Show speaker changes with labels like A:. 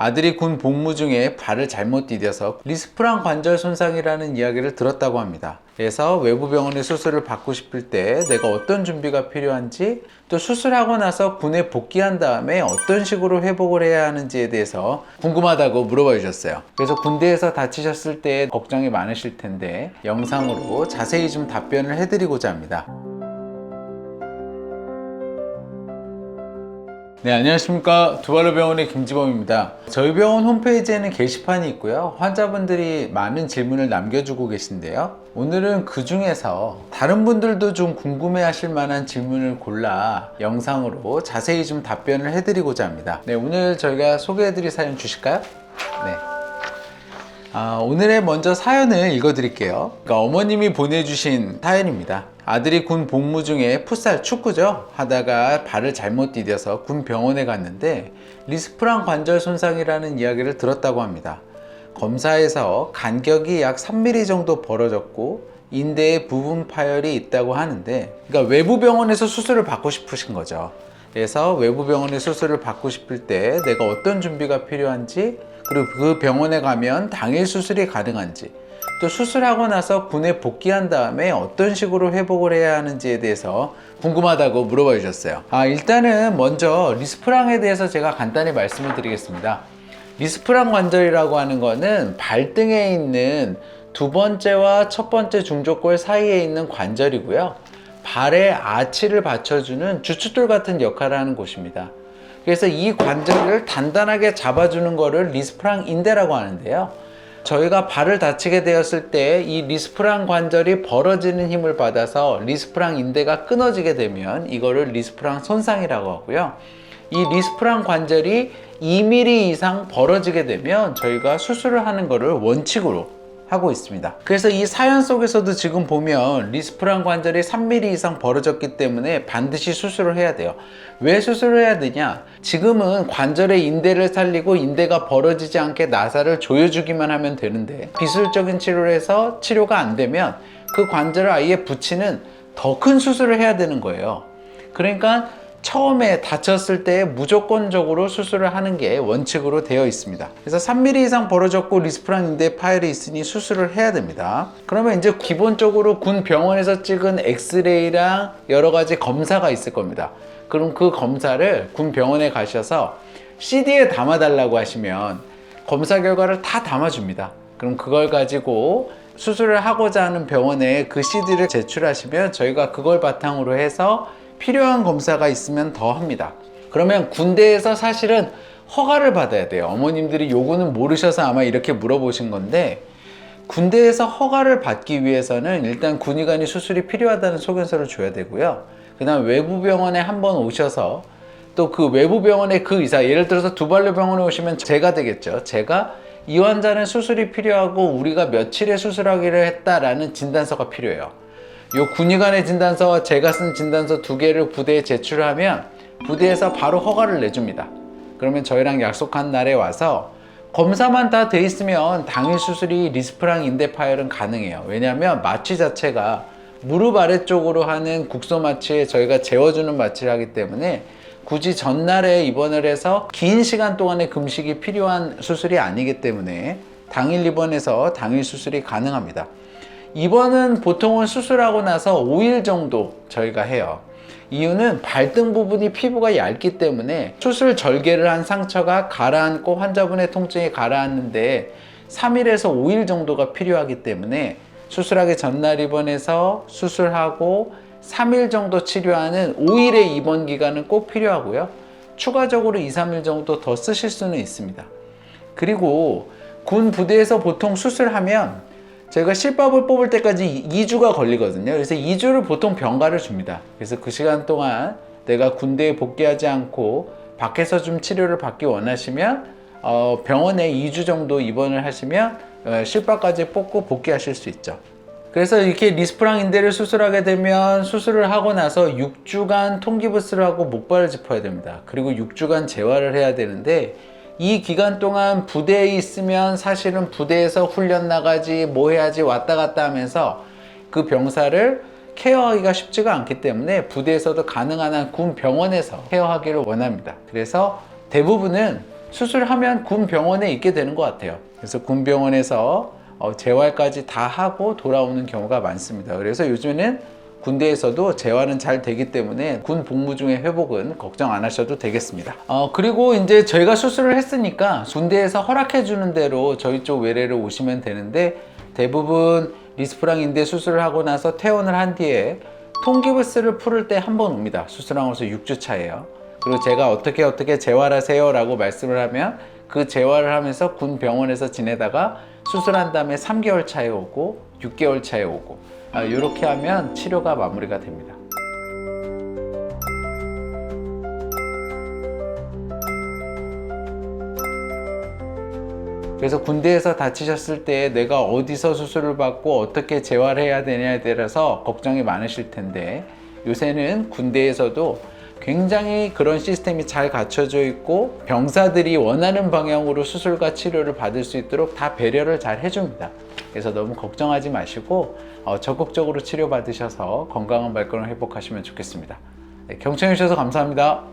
A: 아들이 군 복무 중에 발을 잘못 디뎌서 리스프랑 관절 손상이라는 이야기를 들었다고 합니다. 그래서 외부 병원의 수술을 받고 싶을 때 내가 어떤 준비가 필요한지, 또 수술하고 나서 군에 복귀한 다음에 어떤 식으로 회복을 해야 하는지에 대해서 궁금하다고 물어봐 주셨어요. 그래서 군대에서 다치셨을 때 걱정이 많으실 텐데 영상으로 자세히 좀 답변을 해드리고자 합니다. 네, 안녕하십니까. 두발로병원의 김지범입니다. 저희 병원 홈페이지에는 게시판이 있고요. 환자분들이 많은 질문을 남겨주고 계신데요. 오늘은 그 중에서 다른 분들도 좀 궁금해 하실 만한 질문을 골라 영상으로 자세히 좀 답변을 해드리고자 합니다. 네, 오늘 저희가 소개해드릴 사연 주실까요? 네. 오늘의 먼저 사연을 읽어드릴게요. 그러니까 어머님이 보내주신 사연입니다. 아들이 군 복무 중에 풋살 축구죠 하다가 발을 잘못 디뎌서 군 병원에 갔는데 리스프랑 관절 손상이라는 이야기를 들었다고 합니다. 검사에서 간격이 약 3mm 정도 벌어졌고 인대에 부분 파열이 있다고 하는데, 그러니까 외부 병원에서 수술을 받고 싶으신 거죠. 그래서 외부 병원에 수술을 받고 싶을 때 내가 어떤 준비가 필요한지, 그리고 그 병원에 가면 당일 수술이 가능한지, 또 수술하고 나서 군에 복귀한 다음에 어떤 식으로 회복을 해야 하는지에 대해서 궁금하다고 물어봐 주셨어요. 일단은 먼저 리스프랑에 대해서 제가 간단히 말씀을 드리겠습니다. 리스프랑 관절이라고 하는 거는 발등에 있는 두 번째와 첫 번째 중족골 사이에 있는 관절이고요. 발의 아치를 받쳐주는 주춧돌 같은 역할을 하는 곳입니다. 그래서 이 관절을 단단하게 잡아주는 거를 리스프랑 인대라고 하는데요. 저희가 발을 다치게 되었을 때 이 리스프랑 관절이 벌어지는 힘을 받아서 리스프랑 인대가 끊어지게 되면 이거를 리스프랑 손상이라고 하고요. 이 리스프랑 관절이 2mm 이상 벌어지게 되면 저희가 수술을 하는 거를 원칙으로 하고 있습니다. 그래서 이 사연 속에서도 지금 보면 리스프랑 관절이 3mm 이상 벌어졌기 때문에 반드시 수술을 해야 돼요. 왜 수술을 해야 되냐? 지금은 관절의 인대를 살리고 인대가 벌어지지 않게 나사를 조여주기만 하면 되는데, 기술적인 치료를 해서 치료가 안 되면 그 관절을 아예 붙이는 더 큰 수술을 해야 되는 거예요. 그러니까 처음에 다쳤을 때 무조건적으로 수술을 하는 게 원칙으로 되어 있습니다. 그래서 3mm 이상 벌어졌고 리스프랑 인대에 파열이 있으니 수술을 해야 됩니다. 그러면 이제 기본적으로 군 병원에서 찍은 엑스레이랑 여러 가지 검사가 있을 겁니다. 그럼 그 검사를 군 병원에 가셔서 CD에 담아달라고 하시면 검사 결과를 다 담아줍니다. 그럼 그걸 가지고 수술을 하고자 하는 병원에 그 CD를 제출하시면 저희가 그걸 바탕으로 해서 필요한 검사가 있으면 더 합니다. 그러면 군대에서 사실은 허가를 받아야 돼요. 어머님들이 요거는 모르셔서 아마 이렇게 물어보신 건데, 군대에서 허가를 받기 위해서는 일단 군의관이 수술이 필요하다는 소견서를 줘야 되고요. 그 다음 외부 병원에 한번 오셔서 또 그 외부 병원의 그 의사, 예를 들어서 두발로 병원에 오시면 제가 되겠죠. 제가 이 환자는 수술이 필요하고 우리가 며칠에 수술하기로 했다라는 진단서가 필요해요. 요 군의관의 진단서와 제가 쓴 진단서 두 개를 부대에 제출하면 부대에서 바로 허가를 내줍니다. 그러면 저희랑 약속한 날에 와서 검사만 다 돼 있으면 당일 수술이 리스프랑 인대 파열은 가능해요. 왜냐하면 마취 자체가 무릎 아래쪽으로 하는 국소 마취에 저희가 재워주는 마취를 하기 때문에 굳이 전날에 입원을 해서 긴 시간 동안의 금식이 필요한 수술이 아니기 때문에 당일 입원해서 당일 수술이 가능합니다. 입원은 보통은 수술하고 나서 5일 정도 저희가 해요. 이유는 발등 부분이 피부가 얇기 때문에 수술 절개를 한 상처가 가라앉고 환자분의 통증이 가라앉는데 3일에서 5일 정도가 필요하기 때문에 수술하기 전날 입원해서 수술하고 3일 정도 치료하는 5일의 입원 기간은 꼭 필요하고요. 추가적으로 2, 3일 정도 더 쓰실 수는 있습니다. 그리고 군 부대에서 보통 수술하면 저희가 실밥을 뽑을 때까지 2주가 걸리거든요. 그래서 2주를 보통 병가를 줍니다. 그래서 그 시간 동안 내가 군대에 복귀하지 않고 밖에서 좀 치료를 받기 원하시면 병원에 2주 정도 입원을 하시면 실밥까지 뽑고 복귀하실 수 있죠. 그래서 이렇게 리스프랑 인대를 수술하게 되면 수술을 하고 나서 6주간 통기부스를 하고 목발을 짚어야 됩니다. 그리고 6주간 재활을 해야 되는데, 이 기간 동안 부대에 있으면 사실은 부대에서 훈련 나가지 뭐 해야지 왔다 갔다 하면서 그 병사를 케어하기가 쉽지가 않기 때문에 부대에서도 가능한 한 군 병원에서 케어하기를 원합니다. 그래서 대부분은 수술하면 군 병원에 있게 되는 것 같아요. 그래서 군 병원에서 재활까지 다 하고 돌아오는 경우가 많습니다. 그래서 요즘에는 군대에서도 재활은 잘 되기 때문에 군 복무 중의 회복은 걱정 안 하셔도 되겠습니다. 그리고 이제 저희가 수술을 했으니까 군대에서 허락해 주는 대로 저희 쪽 외래를 오시면 되는데, 대부분 리스프랑 인대 수술을 하고 나서 퇴원을 한 뒤에 통기부스를 풀을 때 한 번 옵니다. 수술하고서 6주 차예요. 그리고 제가 어떻게 재활하세요 라고 말씀을 하면 그 재활을 하면서 군 병원에서 지내다가 수술한 다음에 3개월 차에 오고 6개월 차에 오고, 이렇게 하면 치료가 마무리가 됩니다. 그래서 군대에서 다치셨을 때 내가 어디서 수술을 받고 어떻게 재활해야 되냐에 대해서 걱정이 많으실 텐데, 요새는 군대에서도 굉장히 그런 시스템이 잘 갖춰져 있고 병사들이 원하는 방향으로 수술과 치료를 받을 수 있도록 다 배려를 잘 해줍니다. 그래서 너무 걱정하지 마시고 적극적으로 치료받으셔서 건강한 발걸음 회복하시면 좋겠습니다. 경청해 주셔서 감사합니다.